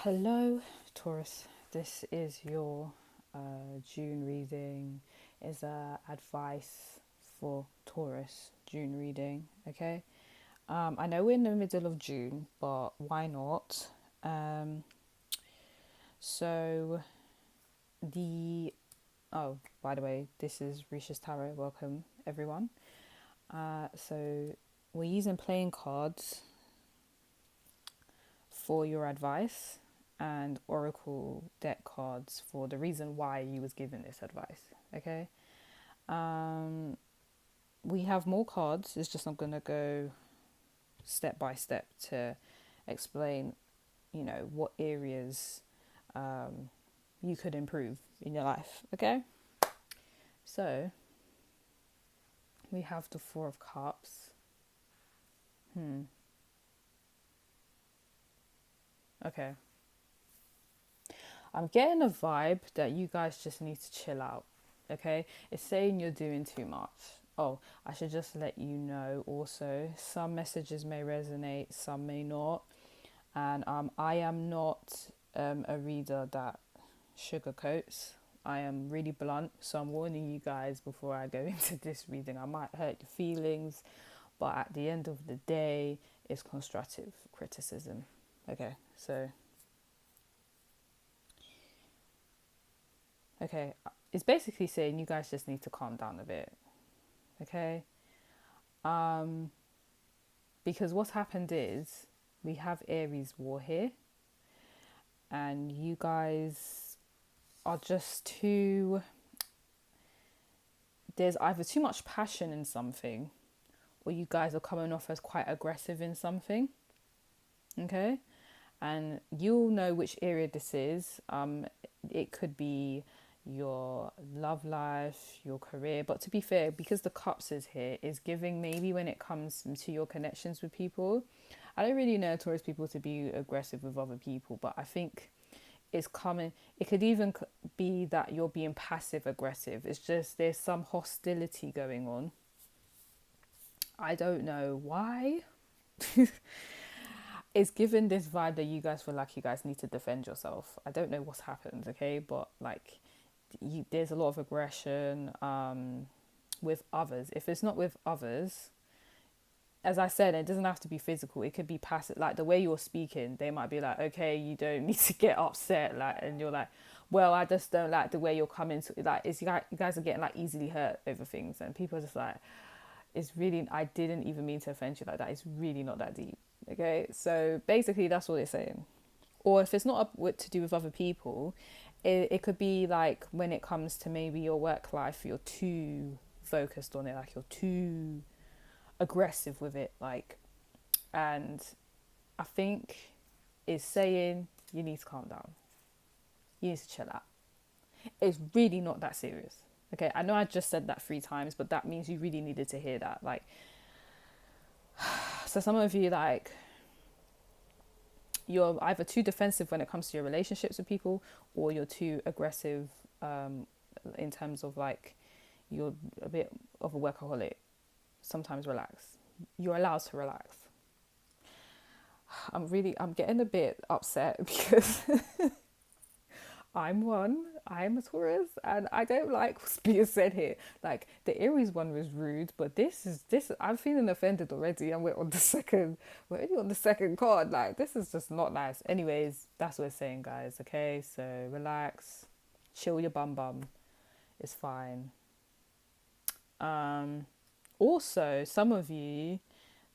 Hello, Taurus. This is your June reading. Is advice for Taurus June reading. Okay. I know we're in the middle of June, but why not? Um, so the by the way, this is Risha's Tarot. Welcome, everyone. So we're using playing cards for your advice and oracle deck cards for the reason why you was given this advice. Okay. um we have more cards. It's just I'm gonna go step by step to explain, what areas you could improve in your life. Okay. So we have the Four of Cups. Okay. I'm getting a vibe that you guys just need to chill out. Okay, it's saying you're doing too much. Oh, I should just let you know also, some messages may resonate, some may not. And I am not a reader that sugarcoats. I am really blunt, so I'm warning you guys before I go into this reading. I might hurt your feelings, but at the end of the day, it's constructive criticism. Okay, so okay, it's basically saying you guys just need to calm down a bit. Okay. um because what's happened is we have Aries war here, and you guys are just too, there's either too much passion in something, or you guys are coming off as quite aggressive in something. Okay. And you'll know which area this is. It could be your love life, your career, but to be fair, because the cups is here, is giving maybe when it comes to your connections with people. I don't really know Taurus people to be aggressive with other people, but I think it's coming. It could even be that you're being passive aggressive. It's just there's some hostility going on. I don't know why. It's given this vibe that you guys feel like you guys need to defend yourself. I don't know what's happened, okay, but like there's a lot of aggression with others. If it's not with others, as I said, it doesn't have to be physical. It could be passive. Like the way you're speaking, they might be like, okay, you don't need to get upset, like, and you're like, well, I just don't like the way you're coming to, like, it's like you guys are getting like easily hurt over things, and people are just like, it's really, I didn't even mean to offend you like that. It's really not that deep. Okay, so basically that's what it's saying. Or if it's not to do with other people, it could be like when it comes to maybe your work life, you're too focused on it, like you're too aggressive with it, like, and I think it's saying you need to calm down. You need to chill out. It's really not that serious. Okay, I know I just said that 3 times, but that means you really needed to hear that. Like, so some of you, like, you're either too defensive when it comes to your relationships with people, or you're too aggressive in terms of like you're a bit of a workaholic. Sometimes relax. You're allowed to relax. I'm getting a bit upset because I'm a Taurus, and I don't like what's being said here. Like the Aries one was rude, but this I'm feeling offended already, and we're only on the second card. Like this is just not nice. Anyways, that's what we're saying, guys. Okay, so relax, chill your bum. It's fine. Um, Also, some of you,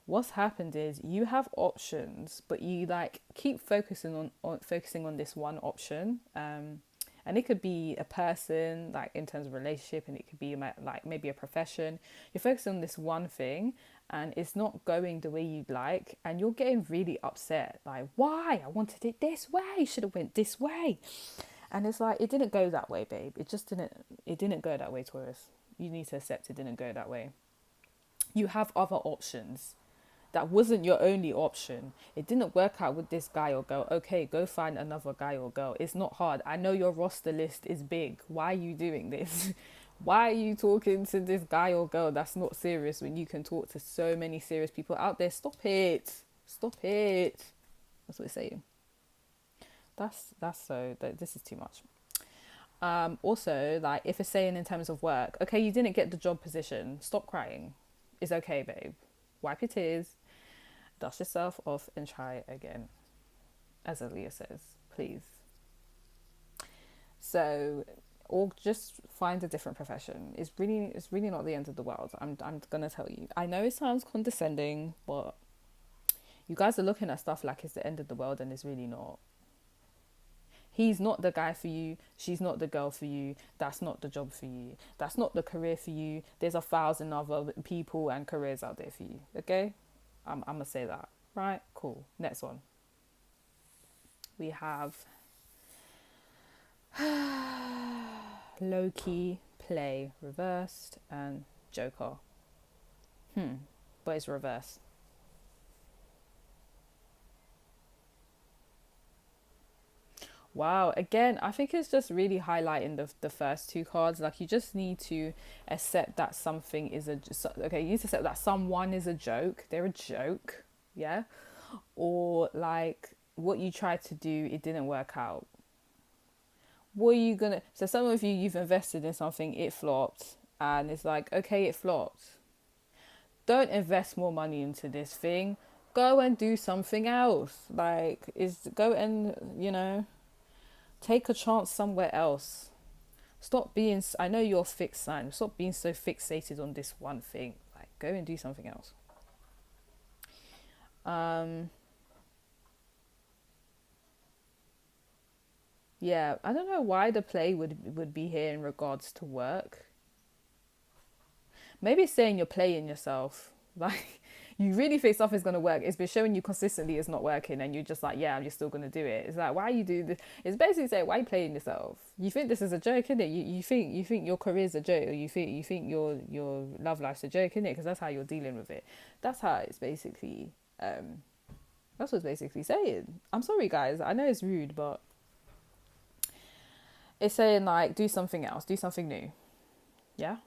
what's happened is you have options, but you like keep focusing on this one option. And it could be a person, like in terms of relationship, and it could be like maybe a profession. You're focusing on this one thing, and it's not going the way you'd like, and you're getting really upset. Like, why? I wanted it this way. Should have went this way. And it's like it didn't go that way, babe. It just didn't. It didn't go that way, Taurus. You need to accept it didn't go that way. You have other options. That wasn't your only option. It didn't work out with this guy or girl. Okay, go find another guy or girl. It's not hard. I know your roster list is big. Why are you doing this? Why are you talking to this guy or girl that's not serious when you can talk to so many serious people out there? Stop it. Stop it. That's what it's saying. This is too much. Also, like if it's saying in terms of work, okay, you didn't get the job position, stop crying. It's okay, babe. Wipe your tears, dust yourself off, and try again, as Aaliyah says, please. So, or just find a different profession. It's really not the end of the world. I'm gonna tell you. I know it sounds condescending, but you guys are looking at stuff like it's the end of the world, and it's really not. He's not the guy for you. She's not the girl for you. That's not the job for you. That's not the career for you. There's 1,000 other people and careers out there for you. Okay? I'm going to say that. Right? Cool. Next one. We have low-key, play, reversed, and Joker. But it's reversed. Wow, again, I think it's just really highlighting the first two cards. Like, you just need to accept that something is okay, you need to accept that someone is a joke. They're a joke, yeah? Or, like, what you tried to do, it didn't work out. What are you gonna... So some of you, you've invested in something, it flopped, and it's like, okay, it flopped. Don't invest more money into this thing. Go and do something else. Like, go and, take a chance somewhere else. Stop being... I know you're a fixed sign. Stop being so fixated on this one thing. Like, go and do something else. Yeah, I don't know why the play would be here in regards to work. Maybe it's saying you're playing yourself. Like, you really think stuff is going to work. It's been showing you consistently it's not working, and you're just like, yeah, I'm just still going to do it. It's like, why you do this? It's basically saying, why are you playing yourself? You think this is a joke, isn't it? You think your career's a joke, or you think your love life's a joke, isn't it? Because that's how you're dealing with it. That's how it's basically... that's what it's basically saying. I'm sorry, guys. I know it's rude, but... It's saying, like, do something else. Do something new. Yeah?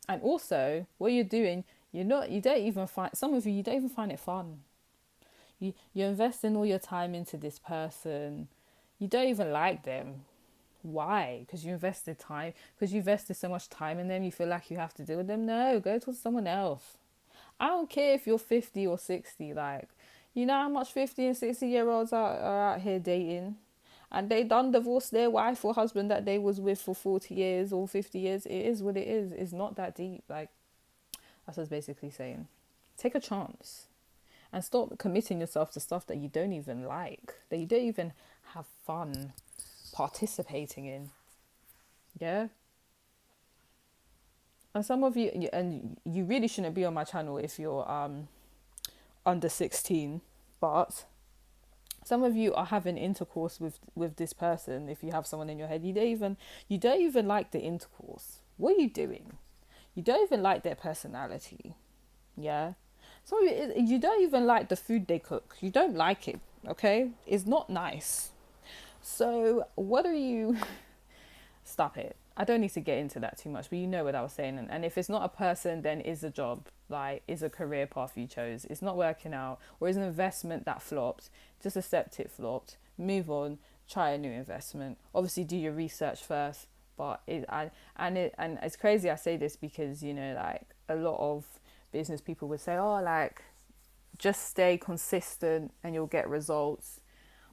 And also, what you're doing, you don't even find... Some of you don't even find it fun. You're investing all your time into this person. You don't even like them. Why? Because you invested time. Because you invested so much time in them, you feel like you have to deal with them. No, go to someone else. I don't care if you're 50 or 60. Like, you know how much 50 and 60-year-olds are out here dating? And they done divorced their wife or husband that they was with for 40 years or 50 years. It is what it is. It's not that deep. Like, that's what it's basically saying. Take a chance. And stop committing yourself to stuff that you don't even like. That you don't even have fun participating in. Yeah? And some of you... And you really shouldn't be on my channel if you're under 16. But... Some of you are having intercourse with this person. If you have someone in your head, you don't even like the intercourse. What are you doing? You don't even like their personality. Yeah. Some of you don't even like the food they cook. You don't like it. Okay, it's not nice. So what are you? Stop it. I don't need to get into that too much, but you know what I was saying. And if it's not a person, then it's a job, like it's a career path you chose. It's not working out, or it's an investment that flopped. Just accept it flopped. Move on. Try a new investment. Obviously, do your research first. But it's crazy I say this because, like a lot of business people would say, oh, like just stay consistent and you'll get results.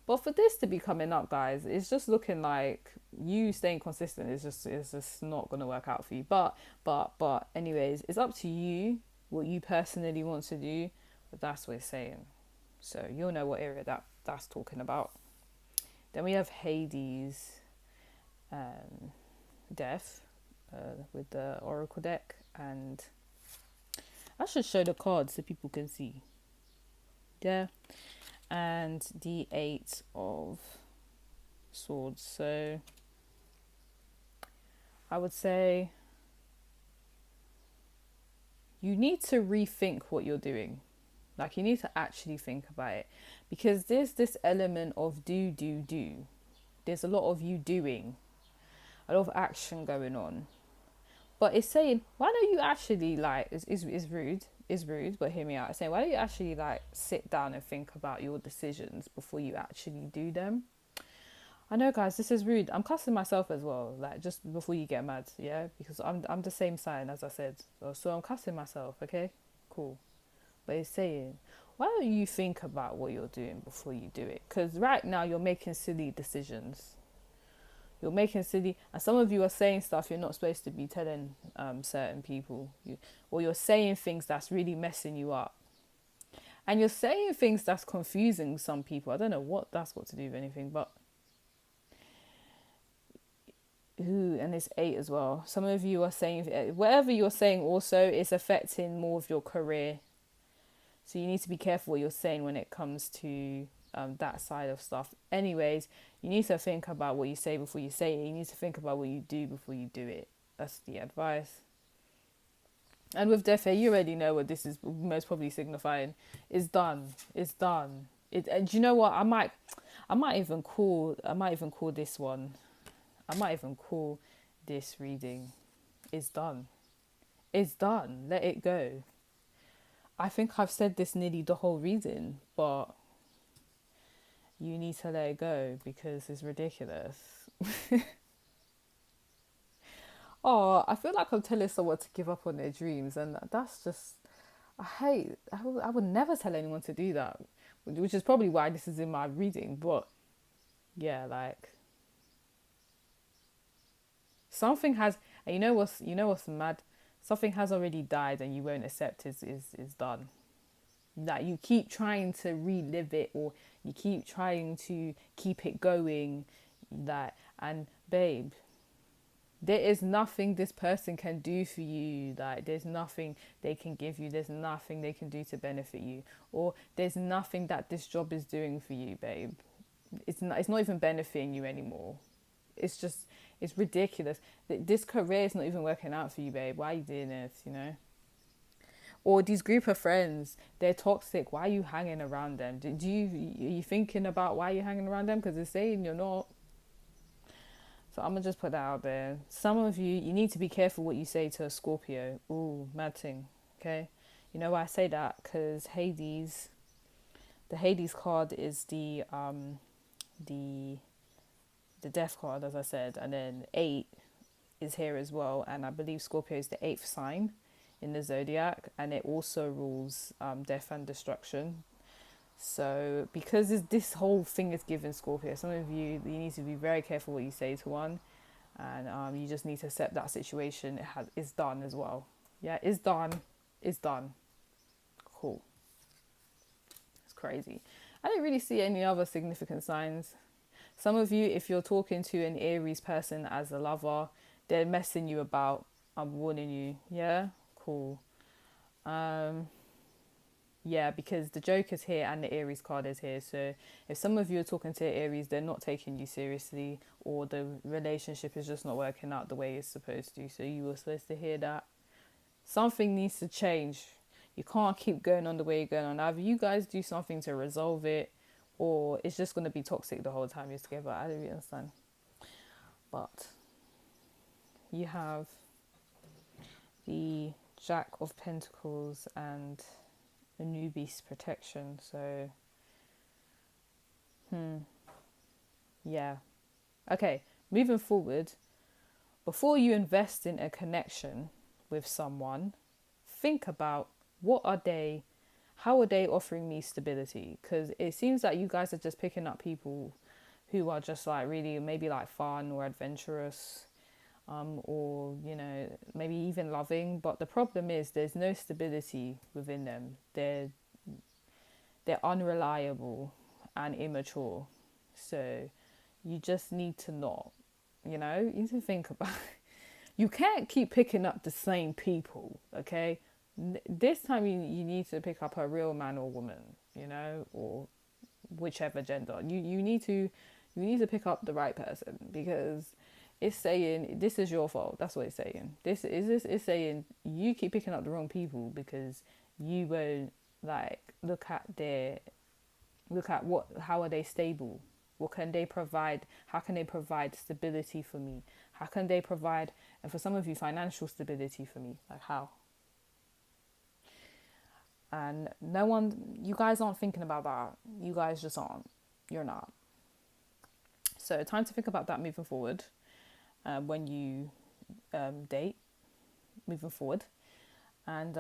But for this to be coming up, guys, it's just looking like you staying consistent is just not going to work out for you. But anyways, it's up to you what you personally want to do. But that's what it's saying. So you'll know what area that's talking about. Then we have Hades, Death, with the Oracle deck, and I should show the cards so people can see. Yeah. And the 8 of Swords. So I would say you need to rethink what you're doing. Like, you need to actually think about it, because there's this element of do. There's a lot of you doing, a lot of action going on. But it's saying, why don't you actually, like, is rude, but hear me out. It's saying, why don't you actually, like, sit down and think about your decisions before you actually do them? I know, guys, this is rude. I'm cussing myself as well, like just before you get mad, yeah, because I'm the same sign as I said, so I'm cussing myself. Okay, cool. But it's saying, why don't you think about what you're doing before you do it? Because right now you're making silly decisions. You're making silly, and some of you are saying stuff you're not supposed to be telling certain people, or you're saying things that's really messing you up, and you're saying things that's confusing some people. I don't know what that's got to do with anything, but ooh, and it's 8 as well. Some of you are saying whatever you're saying also is affecting more of your career. So you need to be careful what you're saying when it comes to that side of stuff. Anyways, you need to think about what you say before you say it. You need to think about what you do before you do it. That's the advice. And with Defe, you already know what this is most probably signifying. It's done. It's done. And do you know what? I might even call this one. I might even call this reading. It's done. It's done. Let it go. I think I've said this nearly the whole reading, but you need to let it go because it's ridiculous. Oh, I feel like I'm telling someone to give up on their dreams, and that's just, I would never tell anyone to do that, which is probably why this is in my reading. But yeah, like something has, and you know what's mad? Something has already died, and you won't accept is done. That you keep trying to relive it, or you keep trying to keep it going, that, and babe, there is nothing this person can do for you. Like there's nothing they can give you, there's nothing they can do to benefit you, or there's nothing that this job is doing for you, babe. It's not even benefiting you anymore. It's just, it's ridiculous. This career is not even working out for you, babe. Why are you doing this, you know? Or these group of friends, they're toxic. Why are you hanging around them? Are you thinking about why you're hanging around them? Because they're saying you're not. So I'm gonna just put that out there. Some of you need to be careful what you say to a Scorpio. Ooh, mad thing. Okay, you know why I say that? Because Hades, the Hades card is the the death card, as I said, and then 8 is here as well, and I believe Scorpio is the 8th sign in the zodiac, and it also rules death and destruction. So because this whole thing is given Scorpio, some of you need to be very careful what you say to one, and you just need to accept that situation. It's done as well. Yeah, it's done. It's done. Cool. It's crazy. I don't really see any other significant signs. Some of you, if you're talking to an Aries person as a lover, they're messing you about. I'm warning you. Yeah, cool. Yeah, because the Joker's here and the Aries card is here. So if some of you are talking to Aries, they're not taking you seriously, or the relationship is just not working out the way it's supposed to. So you were supposed to hear that. Something needs to change. You can't keep going on the way you're going on. Either you guys do something to resolve it, or it's just going to be toxic the whole time you're together. I don't really understand. But you have the Jack of Pentacles and Anubis protection. So, yeah. Okay, moving forward, before you invest in a connection with someone, think about how are they offering me stability? Because it seems like you guys are just picking up people who are just like really maybe like fun or adventurous, or maybe even loving. But the problem is there's no stability within them. They're unreliable and immature. So you just need to not, you need to think about you can't keep picking up the same people, okay? This time you need to pick up a real man or woman, or whichever gender. You need to pick up the right person, because it's saying this is your fault. That's what it's saying. It's saying you keep picking up the wrong people because you won't look at how are they stable? What can they provide? How can they provide stability for me? How can they provide, and for some of you, financial stability for me? Like how? And you guys aren't thinking about that. You guys just aren't. You're not. So time to think about that moving forward, when you date moving forward. And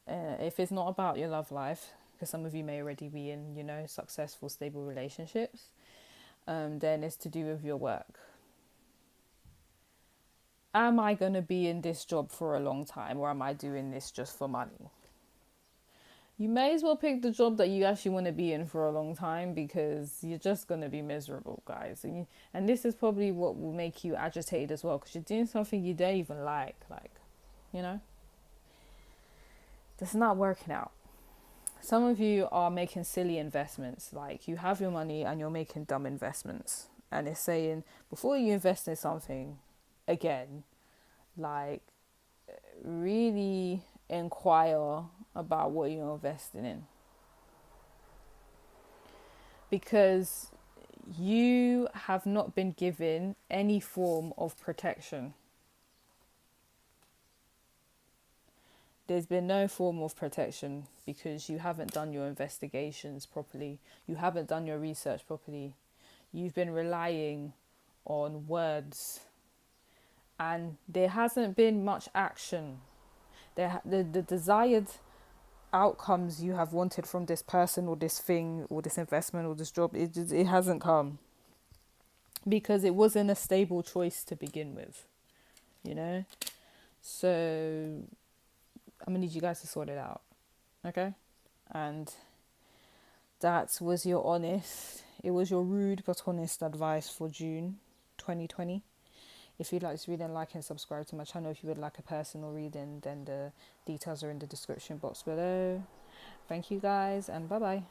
if it's not about your love life, because some of you may already be in, you know, successful, stable relationships, then it's to do with your work. Am I going to be in this job for a long time, or am I doing this just for money? You may as well pick the job that you actually want to be in for a long time, because you're just going to be miserable, guys. And this is probably what will make you agitated as well, because you're doing something you don't even like, you know? That's not working out. Some of you are making silly investments, like you have your money and you're making dumb investments. And it's saying, before you invest in something, again, like, really inquire about what you're investing in, because you have not been given any form of protection. There's been no form of protection because you haven't done your investigations properly. You haven't done your research properly. You've been relying on words, and there hasn't been much action. The desired outcomes you have wanted from this person or this thing or this investment or this job, it hasn't come, because it wasn't a stable choice to begin with, you know? So I'm gonna need you guys to sort it out, okay? And that was your it was your rude but honest advice for June 2020. If you'd like to read and like and subscribe to my channel, if you would like a personal reading, then the details are in the description box below. Thank you guys, and bye bye.